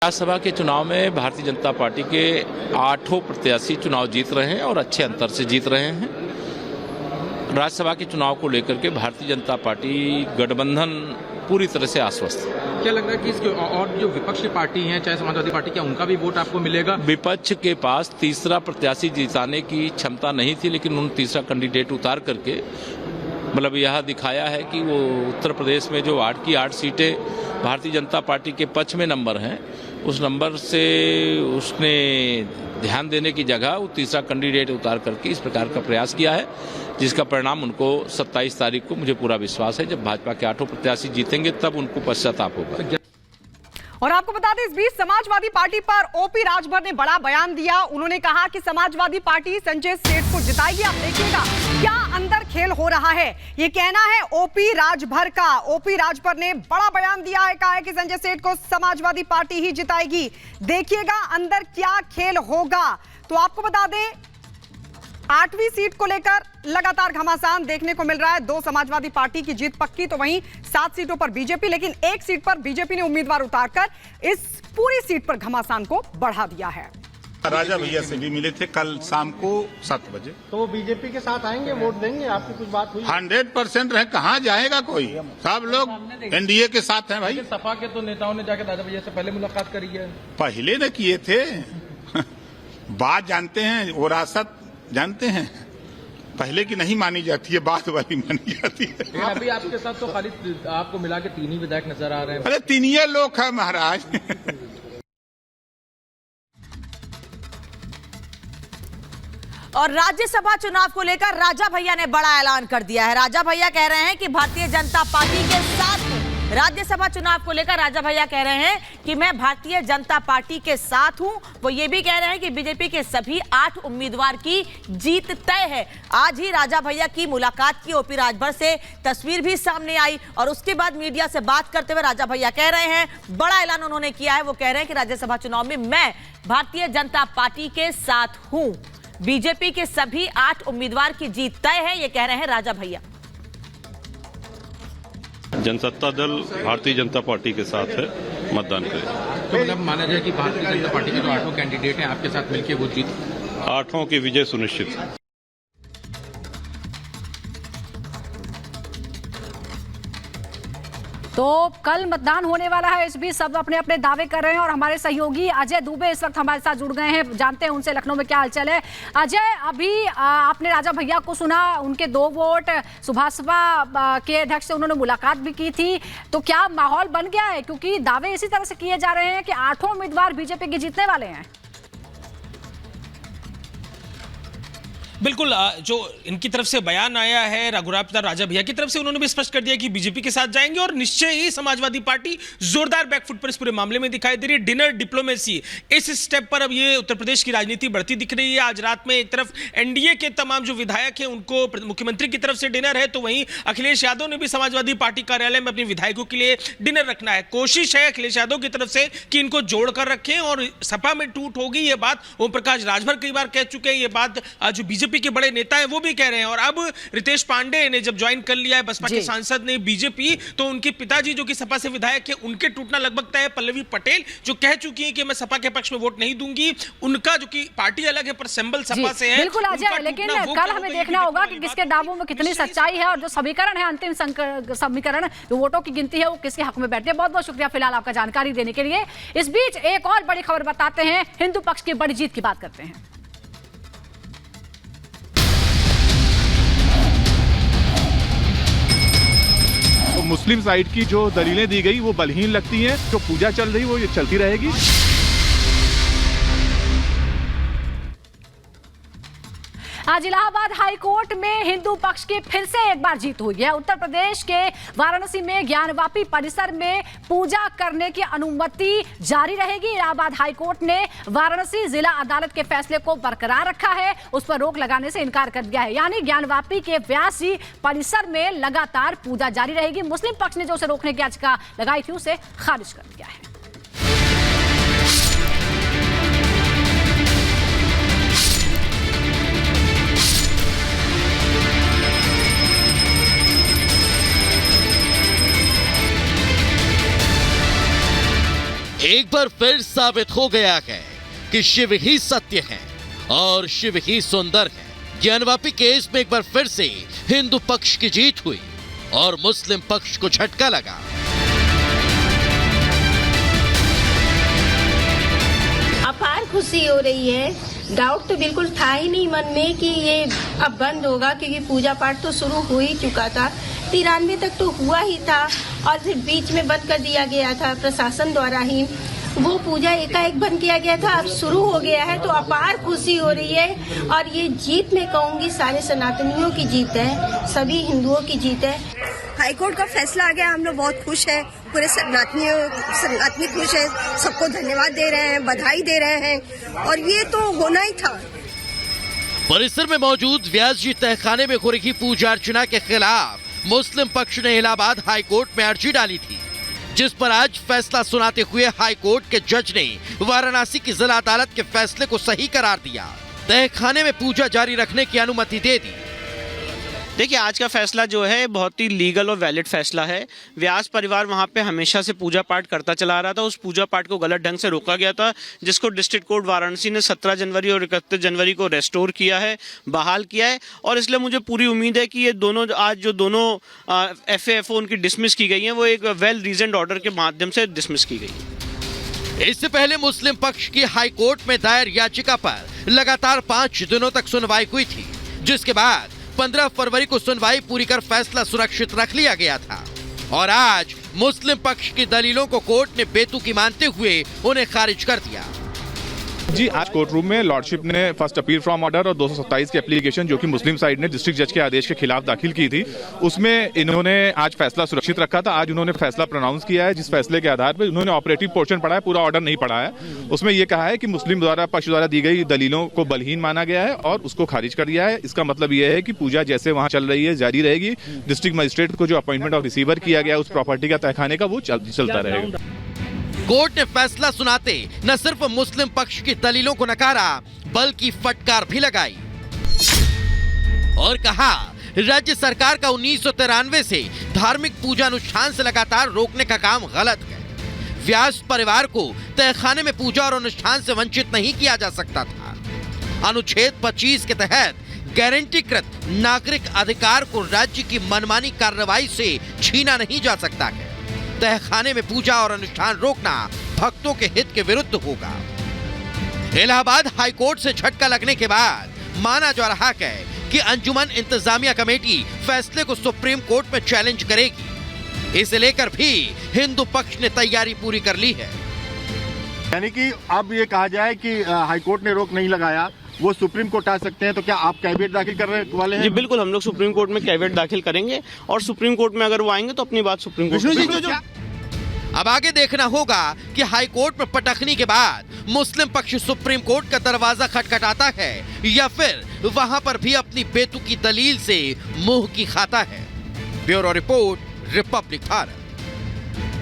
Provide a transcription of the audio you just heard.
राज्यसभा के चुनाव में भारतीय जनता पार्टी के 8 प्रत्याशी चुनाव जीत रहे हैं और अच्छे अंतर से जीत रहे हैं। राज्यसभा के चुनाव को लेकर के भारतीय जनता पार्टी गठबंधन पूरी तरह से आश्वस्त है। क्या लग रहा है कि इसके और जो विपक्ष की पार्टी हैं, चाहे समाजवादी पार्टी, क्या उनका भी वोट आपको मिलेगा? विपक्ष के पास तीसरा प्रत्याशी जिताने की क्षमता नहीं थी, लेकिन उन्होंने तीसरा कैंडिडेट उतार करके मतलब यह दिखाया है कि वो उत्तर प्रदेश में जो 8 की 8 सीटें भारतीय जनता पार्टी के पक्ष में नंबर हैं, उस नंबर से उसने ध्यान देने की जगह वो तीसरा कैंडिडेट उतार करके इस प्रकार का प्रयास किया है, जिसका परिणाम उनको 27 तारीख को मुझे पूरा विश्वास है जब भाजपा के 8 प्रत्याशी जीतेंगे तब उनको पश्चाताप होगा। और आपको बता दें, इस बीच समाजवादी पार्टी पर ओपी राजभर ने बड़ा बयान दिया। उन्होंने कहा कि समाजवादी पार्टी संजय सेठ को जिताएगी। आप देखिएगा क्या अंदर खेल हो रहा है, ये कहना है ओपी राजभर का। ओपी राजभर ने बड़ा बयान दिया है, कहा है कि संजय सेठ को समाजवादी पार्टी ही जिताएगी। देखिएगा अंदर क्या खेल होगा। तो आपको बता दें, 8वीं सीट को लेकर लगातार घमासान देखने को मिल रहा है। 2 समाजवादी पार्टी की जीत पक्की, तो वहीं 7 सीटों पर बीजेपी, लेकिन 1 सीट पर बीजेपी ने उम्मीदवार उतारकर इस पूरी सीट पर घमासान को बढ़ा दिया है। राजा भैया से भी मिले थे कल शाम को 7 बजे। तो वो बीजेपी के साथ आएंगे, वोट देंगे? आपकी कुछ बात हुई? 100% रहे, कहाँ जाएगा कोई? सब लोग एनडीए के साथ हैं भाई। सपा के तो नेताओं ने जाकर राजा भैया से पहले मुलाकात करी है। पहले न किए थे बात जानते हैं, विरासत जानते हैं, पहले की नहीं मानी जाती है, बाद वाली मानी जाती है। अभी आपके साथ तो खाली आपको मिला के 3 ही विधायक नजर आ रहे हैं। अरे 3 ही लोग हैं महाराज। और राज्यसभा चुनाव को लेकर राजा भैया ने बड़ा ऐलान कर दिया है। राजा भैया कह रहे हैं कि भारतीय जनता पार्टी के साथ हूं। राज्यसभा चुनाव को लेकर राजा भैया कह रहे हैं कि मैं भारतीय जनता पार्टी के साथ हूं। वो ये भी कह रहे हैं कि बीजेपी के सभी 8 उम्मीदवार की जीत तय है। आज ही राजा भैया की मुलाकात की ओपी राजभर से तस्वीर भी सामने आई और उसके बाद मीडिया से बात करते हुए राजा भैया कह रहे हैं, बड़ा ऐलान उन्होंने किया है। वो कह रहे हैं कि राज्यसभा चुनाव में मैं भारतीय जनता पार्टी के साथ हूं। बीजेपी के सभी 8 उम्मीदवार की जीत तय है, ये कह रहे हैं राजा भैया। जनसत्ता दल भारतीय जनता पार्टी के साथ है, मतदान करें। तो मतलब माना जाए कि भारतीय जनता पार्टी के जो 8 कैंडिडेट हैं आपके साथ मिलकर वो जीत 8 की विजय सुनिश्चित है। तो कल मतदान होने वाला है, इस बीच सब अपने अपने दावे कर रहे हैं और हमारे सहयोगी अजय दुबे इस वक्त हमारे साथ जुड़ गए हैं। जानते हैं उनसे लखनऊ में क्या हालचाल है। अजय, अभी आपने राजा भैया को सुना, उनके 2 वोट, सुभाषपा के अध्यक्ष से उन्होंने मुलाकात भी की थी, तो क्या माहौल बन गया है? क्योंकि दावे इसी तरह से किए जा रहे हैं कि 8 उम्मीदवार बीजेपी के जीतने वाले हैं। बिल्कुल, जो इनकी तरफ से बयान आया है रघुराज राजा भैया की तरफ से, उन्होंने भी स्पष्ट कर दिया कि बीजेपी के साथ जाएंगे और निश्चय ही समाजवादी पार्टी जोरदार बैकफुट पर इस पूरे मामले में दिखाई दे रही है। डिनर डिप्लोमेसी, इस स्टेप पर अब ये उत्तर प्रदेश की राजनीति बढ़ती दिख रही है। आज रात में एक तरफ एनडीए के तमाम जो विधायक हैं उनको मुख्यमंत्री की तरफ से डिनर है, तो वहीं अखिलेश यादव ने भी समाजवादी पार्टी कार्यालय में अपने विधायकों के लिए डिनर रखना है। कोशिश है अखिलेश यादव की तरफ से कि इनको जोड़कर रखें और सपा में टूट होगी, ये बात ओम प्रकाश राजभर कई बार कह चुके हैं। ये बात जो बीजेपी के बड़े नेता है वो भी कह रहे हैं। और अब रितेश पांडे ने जब ज्वाइन कर लिया है बसपा के सांसद ने बीजेपी, तो उनके पिताजी जो कि सपा से विधायक है, उनके टूटना लगभग तय है। पल्लवी पटेल जो कह चुकी है कि मैं सपा के पक्ष में वोट नहीं दूंगी, उनका जो कि पार्टी अलग है पर सिंबल सपा से है। बिल्कुल अजय, लेकिन कल हमें देखना होगा कि किसके दावों में कितनी सच्चाई है और जो समीकरण है, अंतिम समीकरण जो वोटों की गिनती है, वो किसके हक में बैठती है। बहुत बहुत शुक्रिया फिलहाल आपका जानकारी देने के लिए। इस बीच एक और बड़ी खबर बताते हैं, हिंदू पक्ष की बड़ी जीत की बात करते हैं। मुस्लिम साइड की जो दलीलें दी गई वो बलहीन लगती हैं। जो पूजा चल रही वो ये चलती रहेगी। आज इलाहाबाद हाई कोर्ट में हिंदू पक्ष की फिर से एक बार जीत हुई है। उत्तर प्रदेश के वाराणसी में ज्ञानवापी परिसर में पूजा करने की अनुमति जारी रहेगी। इलाहाबाद हाई कोर्ट ने वाराणसी जिला अदालत के फैसले को बरकरार रखा है, उस पर रोक लगाने से इनकार कर दिया है। यानी ज्ञानवापी के व्यासी परिसर में लगातार पूजा जारी रहेगी। मुस्लिम पक्ष ने जो उसे रोकने की याचिका लगाई थी उसे खारिज कर दिया है। एक बार बार फिर साबित हो गया है कि शिव ही सत्य है और शिव ही सुंदर है। ज्ञानवापी केस में एक बार फिर से हिंदू पक्ष की जीत हुई और मुस्लिम पक्ष को झटका लगा। अपार खुशी हो रही है। डाउट तो बिल्कुल था ही नहीं मन में कि ये अब बंद होगा, क्योंकि पूजा पाठ तो शुरू हो ही चुका था। 93 तक तो हुआ ही था और फिर बीच में बंद कर दिया गया था प्रशासन द्वारा ही। वो पूजा एकाएक बंद किया गया था, अब शुरू हो गया है, तो अपार खुशी हो रही है। और ये जीत मैं कहूँगी सारे सनातनियों की जीत है, सभी हिंदुओं की जीत है। हाईकोर्ट का फैसला आ गया, हम लोग बहुत खुश हैं, पूरे सनातनी खुश है, सबको धन्यवाद दे रहे हैं, बधाई दे रहे हैं, और ये तो होना ही था। परिसर में मौजूद व्यास जी तहखाने में हो रही पूजा अर्चना के खिलाफ मुस्लिम पक्ष ने इलाहाबाद हाईकोर्ट में अर्जी डाली थी, जिस पर आज फैसला सुनाते हुए हाईकोर्ट के जज ने वाराणसी की जिला अदालत के फैसले को सही करार दिया, तहखाने में पूजा जारी रखने की अनुमति दे दी। देखिए, आज का फैसला जो है बहुत ही लीगल और वैलिड फैसला है। व्यास परिवार वहाँ पे हमेशा से पूजा पाठ करता चला रहा था। उस पूजा पाठ को गलत ढंग से रोका गया था, जिसको डिस्ट्रिक्ट कोर्ट वाराणसी ने 17 जनवरी और 31 जनवरी को रेस्टोर किया है, बहाल किया है। और इसलिए मुझे पूरी उम्मीद है कि ये दोनों आज जो दोनों FAFO उनकी डिसमिस की गई हैं, वो एक वेल रीजन्ड ऑर्डर के माध्यम से डिसमिस की गई। इससे पहले मुस्लिम पक्ष की हाईकोर्ट में दायर याचिका पर लगातार 5 दिनों तक सुनवाई हुई थी, जिसके बाद 15 फरवरी को सुनवाई पूरी कर फैसला सुरक्षित रख लिया गया था और आज मुस्लिम पक्ष की दलीलों को कोर्ट ने बेतुकी मानते हुए उन्हें खारिज कर दिया। जी, आज कोर्ट रूम में लॉर्डशिप ने फर्स्ट अपील फ्रॉम ऑर्डर और 227 की एप्लीकेशन जो कि मुस्लिम साइड ने डिस्ट्रिक्ट जज के आदेश के खिलाफ दाखिल की थी, उसमें इन्होंने आज फैसला सुरक्षित रखा था। आज उन्होंने फैसला प्रोनाउंस किया है, जिस फैसले के आधार पर उन्होंने ऑपरेटिव पोर्शन पढ़ा है, पूरा ऑर्डर नहीं पढ़ा है। उसमें यह कहा है कि मुस्लिम पक्ष द्वारा दी गई दलीलों को बलहीन माना गया है और उसको खारिज कर दिया है। इसका मतलब यह है कि पूजा जैसे वहां चल रही है जारी रहेगी। डिस्ट्रिक्ट मजिस्ट्रेट को जो अपॉइंटमेंट ऑफ रिसीवर किया गया उस प्रॉपर्टी का तहखाने का, वो चलता रहेगा। कोर्ट ने फैसला सुनाते न सिर्फ मुस्लिम पक्ष की दलीलों को नकारा, बल्कि फटकार भी लगाई और कहा राज्य सरकार का 1993 से धार्मिक पूजा अनुष्ठान से लगातार रोकने का काम गलत है। व्यास परिवार को तहखाने में पूजा और अनुष्ठान से वंचित नहीं किया जा सकता था। अनुच्छेद 25 के तहत गारंटीकृत नागरिक अधिकार को राज्य की मनमानी कार्रवाई से छीना नहीं जा सकता है। तहखाने में पूजा और अनुष्ठान रोकना भक्तों के हित के विरुद्ध होगा। इलाहाबाद हाईकोर्ट से झटका लगने के बाद माना जा रहा है कि अंजुमन इंतजामिया कमेटी फैसले को सुप्रीम कोर्ट में चैलेंज करेगी। इसे लेकर भी हिंदू पक्ष ने तैयारी पूरी कर ली है। यानी कि अब ये कहा जाए कि हाईकोर्ट ने रोक नहीं लगाया, वो सुप्रीम कोर्ट आ सकते हैं, तो क्या आप कैविएट दाखिल करने वाले हैं? जी बिल्कुल, हम लोग सुप्रीम कोर्ट में कैविएट दाखिल करेंगे और सुप्रीम कोर्ट में अगर वो आएंगे तो अपनी बात सुप्रीम कोर्ट में। अब आगे देखना होगा कि हाई कोर्ट में पटखनी के बाद मुस्लिम पक्ष सुप्रीम कोर्ट का दरवाजा खटखटाता है या फिर वहां पर भी अपनी बेतुकी दलील से मुंह की खाता है। Bureau report, Republic Bharat.